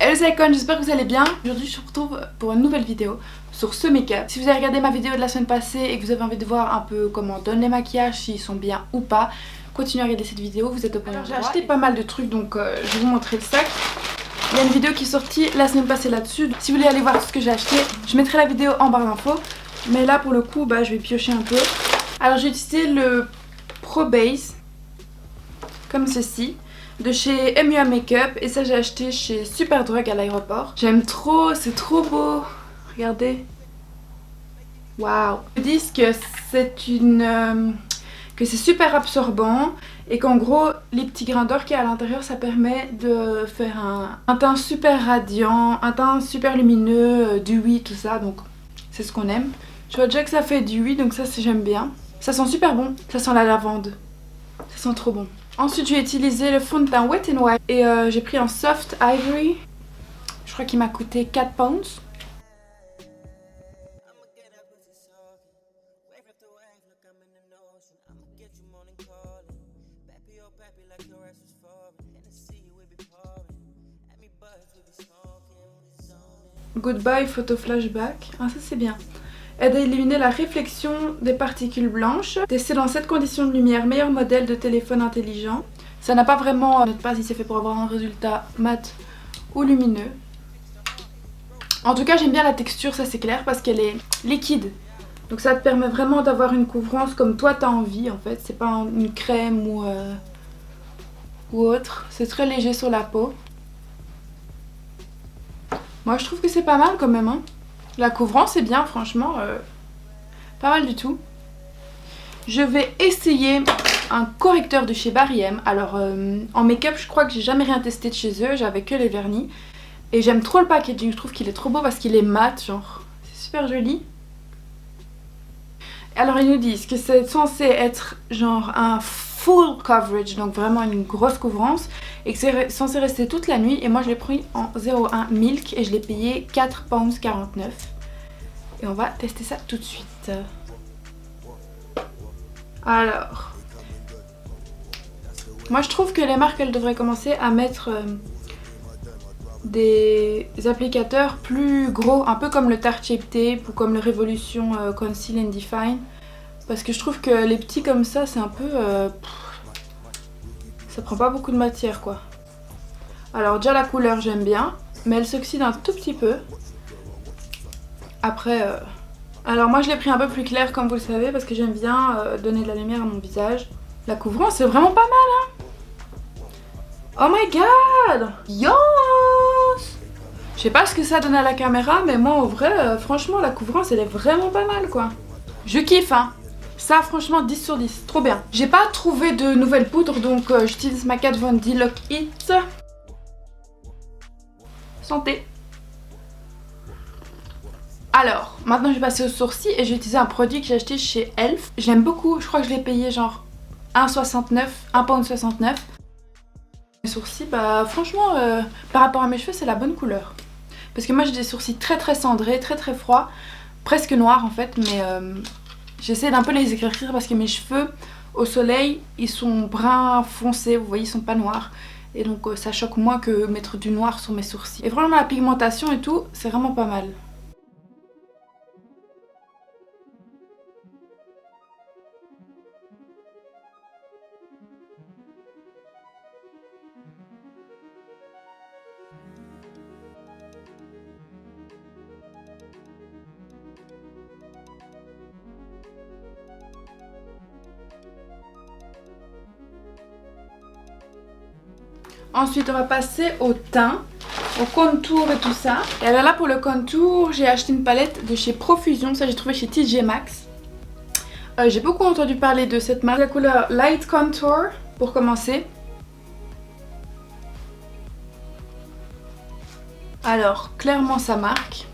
Salut c'est Icon, j'espère que vous allez bien. Aujourd'hui je vous retrouve pour une nouvelle vidéo sur ce make-up. Si vous avez regardé ma vidéo de la semaine passée et que vous avez envie de voir un peu comment on donne les maquillages, s'ils sont bien ou pas, continuez à regarder cette vidéo, vous êtes au bon endroit. J'ai acheté pas mal de trucs donc je vais vous montrer le sac. Il y a une vidéo qui est sortie la semaine passée là-dessus. Si vous voulez aller voir tout ce que j'ai acheté, je mettrai la vidéo en barre d'infos. Mais là pour le coup je vais piocher un peu. Alors j'ai utilisé le Pro Base comme ceci de chez MUA Makeup et ça j'ai acheté chez Superdrug à l'aéroport. J'aime trop, c'est trop beau. Regardez. Waouh. Ils disent que c'est que c'est super absorbant et qu'en gros les petits grains d'or qu'il y a à l'intérieur ça permet de faire un teint super radiant, un teint super lumineux, du oui tout ça, donc c'est ce qu'on aime. Je vois déjà que ça fait du oui donc ça j'aime bien. Ça sent super bon, ça sent la lavande, ça sent trop bon. Ensuite j'ai utilisé le fond de teint Wet n Wild et j'ai pris un Soft Ivory. Je crois qu'il m'a coûté 4 pounds. Goodbye Photo Flashback. Ah ça c'est bien. Aide à éliminer la réflexion des particules blanches. Testé dans 7 conditions de lumière, meilleur modèle de téléphone intelligent. Ça n'a pas vraiment, ne sais pas si c'est fait pour avoir un résultat mat ou lumineux. En tout cas j'aime bien la texture, ça c'est clair, parce qu'elle est liquide. Donc ça te permet vraiment d'avoir une couvrance comme toi t'as envie en fait. C'est pas une crème ou autre. C'est très léger sur la peau. Moi je trouve que c'est pas mal quand même hein. La couvrance est bien franchement, pas mal du tout. Je vais essayer un correcteur de chez Barry M. Alors en make-up je crois que j'ai jamais rien testé de chez eux, j'avais que les vernis. Et j'aime trop le packaging, je trouve qu'il est trop beau parce qu'il est mat, genre c'est super joli. Alors ils nous disent que c'est censé être genre un full coverage, donc vraiment une grosse couvrance. Et que c'est censé rester toute la nuit. Et moi je l'ai pris en 01 Milk et je l'ai payé 4,49 £. Et on va tester ça tout de suite. Alors, moi je trouve que les marques elles devraient commencer à mettre des applicateurs plus gros, un peu comme le Tarte Shape Tape ou comme le Revolution Conceal and Define. Parce que je trouve que les petits comme ça c'est un peu... ça prend pas beaucoup de matière quoi. Alors déjà la couleur j'aime bien, mais elle s'oxyde un tout petit peu. Après... Alors moi je l'ai pris un peu plus clair comme vous le savez parce que j'aime bien donner de la lumière à mon visage. La couvrance c'est vraiment pas mal hein. Oh my god. Yes. Je sais pas ce que ça donne à la caméra mais moi en vrai franchement la couvrance elle est vraiment pas mal quoi. Je kiffe hein. Ça franchement 10 sur 10, trop bien. J'ai pas trouvé de nouvelles poudres donc j'utilise ma Kat Von D Lock It. Santé. Alors, maintenant je vais passer aux sourcils et j'ai utilisé un produit que j'ai acheté chez Elf. Je l'aime beaucoup, je crois que je l'ai payé genre 1,69 £, 1,69 £. Mes sourcils, franchement, par rapport à mes cheveux, c'est la bonne couleur. Parce que moi j'ai des sourcils très cendrés, très froids, presque noirs en fait, mais j'essaie d'un peu les éclaircir parce que mes cheveux au soleil, ils sont brun foncé, vous voyez, ils sont pas noirs. Et donc ça choque moins que mettre du noir sur mes sourcils. Et vraiment la pigmentation et tout, c'est vraiment pas mal. Ensuite on va passer au teint, au contour et tout ça. Et alors là pour le contour j'ai acheté une palette de chez Profusion, ça j'ai trouvé chez TJ Maxx. J'ai beaucoup entendu parler de cette marque. La couleur Light Contour pour commencer. Alors clairement ça marque.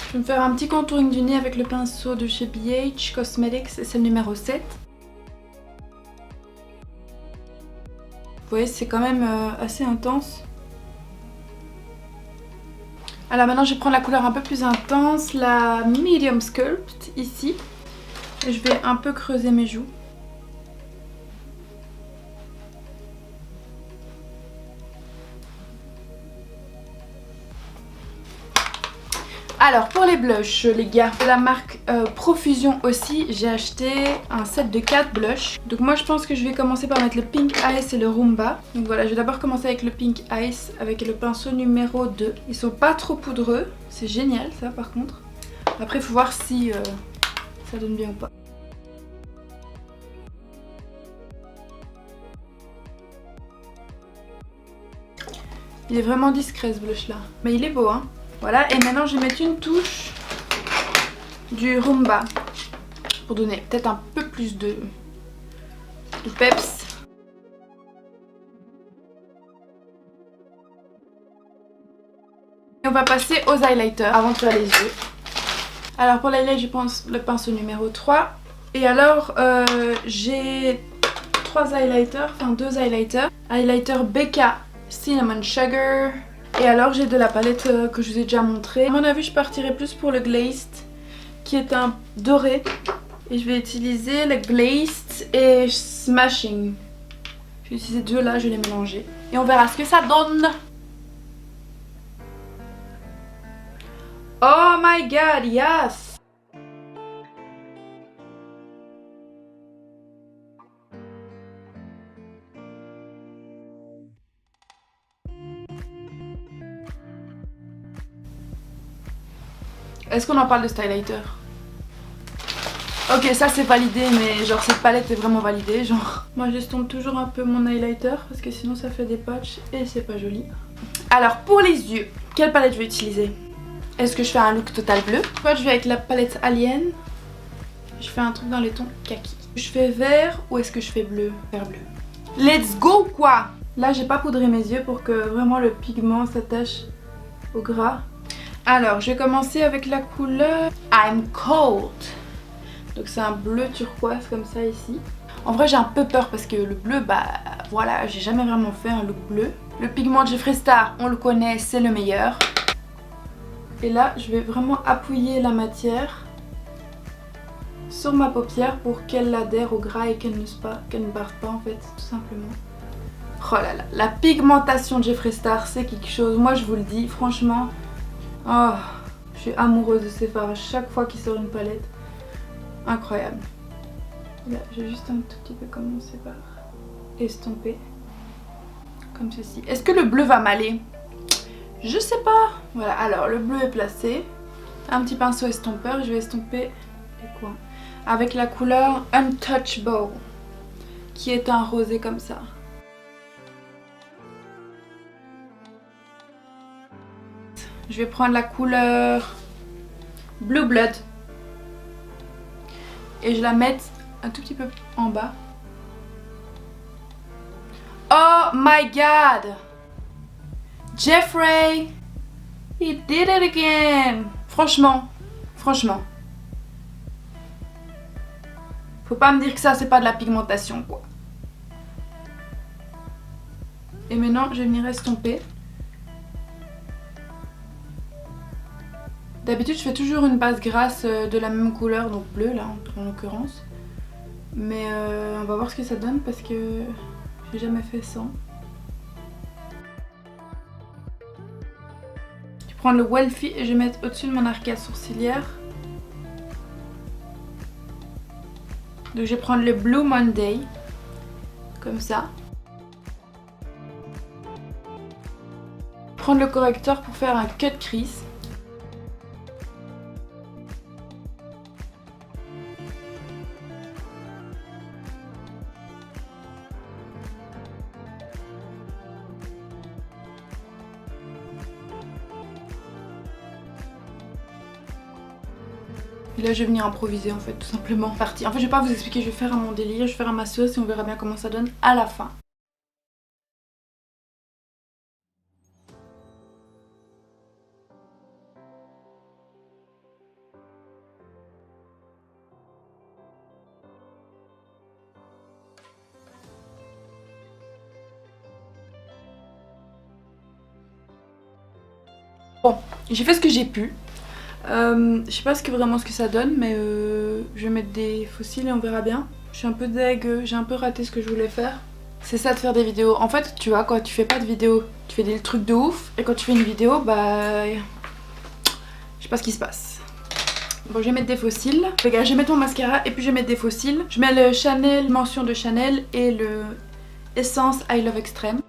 Je vais me faire un petit contouring du nez avec le pinceau de chez BH Cosmetics et c'est le numéro 7. Vous voyez c'est quand même assez intense. Alors maintenant je vais prendre la couleur un peu plus intense, la Medium Sculpt ici. Et je vais un peu creuser mes joues. Alors pour les blushs les gars, de la marque Profusion aussi, j'ai acheté un set de 4 blushs. Donc moi je pense que je vais commencer par mettre le Pink Ice et le Roomba. Donc voilà, je vais d'abord commencer avec le Pink Ice avec le pinceau numéro 2. Ils sont pas trop poudreux, c'est génial ça par contre. Après il faut voir si ça donne bien ou pas. Il est vraiment discret ce blush là, mais il est beau hein. Voilà, et maintenant je vais mettre une touche du Roomba pour donner peut-être un peu plus de peps. Et on va passer aux highlighters avant de faire les yeux. Alors pour l'highlight je pense le pinceau numéro 3. Et alors j'ai 3 highlighters, enfin 2 highlighters. Highlighter BK Cinnamon Sugar. Et alors j'ai de la palette que je vous ai déjà montré. À mon avis je partirai plus pour le Glazed qui est un doré. Et je vais utiliser le Glazed et Smashing. Je vais utiliser deux là, je vais les mélanger. Et on verra ce que ça donne. Oh my god, yes! Est-ce qu'on en parle de ce highlighter? Ok, ça c'est validé, mais genre cette palette est vraiment validée, genre. Moi j'estompe toujours un peu mon highlighter parce que sinon ça fait des patchs et c'est pas joli. Alors pour les yeux, quelle palette je vais utiliser? Est-ce que je fais un look total bleu? Soit je vais avec la palette Alien. Je fais un truc dans les tons kaki. Je fais vert ou est-ce que je fais bleu? Vert bleu. Let's go quoi! Là j'ai pas poudré mes yeux pour que vraiment le pigment s'attache au gras. Alors je vais commencer avec la couleur I'm Cold. Donc c'est un bleu turquoise comme ça ici. En vrai j'ai un peu peur parce que le bleu, bah voilà, j'ai jamais vraiment fait un look bleu. Le pigment de Jeffree Star, on le connaît, c'est le meilleur. Et là je vais vraiment appuyer la matière sur ma paupière pour qu'elle adhère au gras et qu'elle ne parte pas en fait, tout simplement. Oh là là, la pigmentation de Jeffree Star c'est quelque chose, moi je vous le dis, franchement. Oh, je suis amoureuse de ces fards à chaque fois qu'il sort une palette. Incroyable. Là, je vais juste un tout petit peu commencer par estomper. Comme ceci. Est-ce que le bleu va m'aller? Je sais pas. Voilà, alors le bleu est placé. Un petit pinceau estompeur. Je vais estomper les coins. Avec la couleur Untouchable. Qui est un rosé comme ça. Je vais prendre la couleur Blue Blood. Et je la mets un tout petit peu en bas. Oh my god! Jeffree! He did it again! Franchement. Faut pas me dire que ça c'est pas de la pigmentation quoi. Et maintenant je vais venir estomper. D'habitude je fais toujours une base grasse de la même couleur, donc bleu là en l'occurrence. Mais on va voir ce que ça donne parce que j'ai jamais fait sans. Je vais prendre le Welfie et je vais mettre au-dessus de mon arcade sourcilière. Donc je vais prendre le Blue Monday, comme ça. Prendre le correcteur pour faire un cut crease. Et là je vais venir improviser en fait tout simplement. Parti. En fait je vais pas vous expliquer, je vais faire à mon délire, je vais faire à ma sauce et on verra bien comment ça donne à la fin. Bon, j'ai fait ce que j'ai pu. Je sais pas vraiment ce que ça donne, mais je vais mettre des fossiles et on verra bien. Je suis un peu deg, j'ai un peu raté ce que je voulais faire. C'est ça de faire des vidéos. En fait, tu vois, quand tu fais pas de vidéo, tu fais des trucs de ouf. Et quand tu fais une vidéo, bah... je sais pas ce qui se passe. Bon, je vais mettre des faux cils. Regarde, je vais mettre mon mascara et puis je vais mettre des faux cils. Je mets le Chanel, mention de Chanel et le Essence I Love Extreme.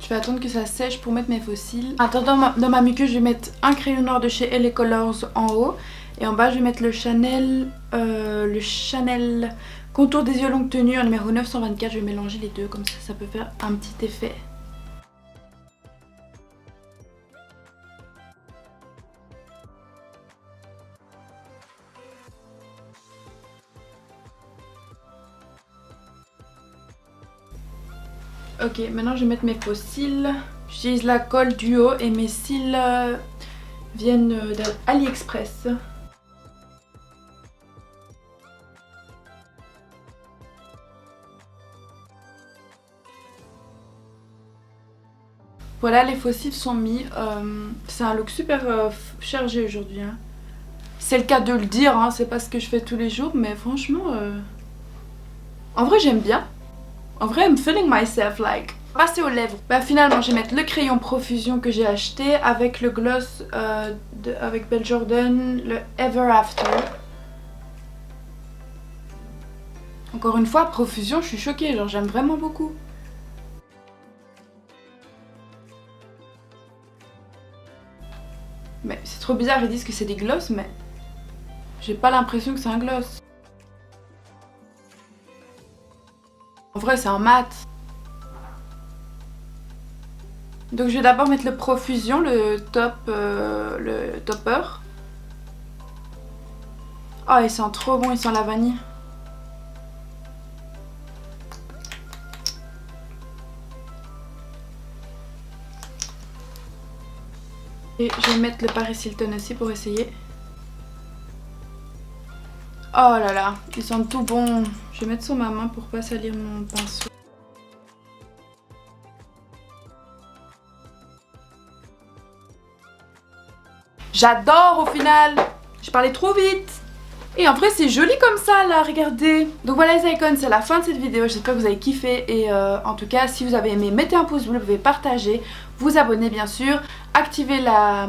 Je vais attendre que ça sèche pour mettre mes faux cils. En attendant, dans ma muqueuse, je vais mettre un crayon noir de chez LA Colors en haut. Et en bas, je vais mettre le Chanel contour des yeux longue tenue en numéro 924. Je vais mélanger les deux, comme ça peut faire un petit effet. Ok, maintenant je vais mettre mes faux cils. J'utilise la colle Duo et mes cils viennent d'AliExpress. Voilà, les faux cils sont mis. C'est un look super chargé aujourd'hui. Hein. C'est le cas de le dire, hein, c'est pas ce que je fais tous les jours, mais franchement, en vrai j'aime bien. En vrai, I'm feeling myself like. Passer aux lèvres. Bah finalement, je vais mettre le crayon Profusion que j'ai acheté avec le gloss avec Belle Jordan, le Ever After. Encore une fois, Profusion, je suis choquée, genre j'aime vraiment beaucoup. Mais c'est trop bizarre, ils disent que c'est des gloss, mais j'ai pas l'impression que c'est un gloss. En vrai, c'est un mat. Donc je vais d'abord mettre le Profusion, le topper. Oh, il sent trop bon, il sent la vanille. Et je vais mettre le Paris Hilton aussi pour essayer. Oh là là, ils sentent tout bon. Je vais mettre sur ma main pour pas salir mon pinceau. J'adore au final. Je parlais trop vite. Et en vrai c'est joli comme ça là, regardez. Donc voilà les icônes, c'est la fin de cette vidéo. J'espère que vous avez kiffé. Et en tout cas, si vous avez aimé, mettez un pouce bleu, vous pouvez partager, vous abonner bien sûr, activez la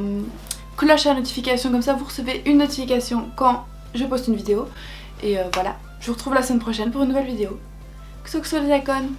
cloche à notification, comme ça vous recevez une notification quand je poste une vidéo. Et voilà, je vous retrouve la semaine prochaine pour une nouvelle vidéo. Que ce soit les icônes.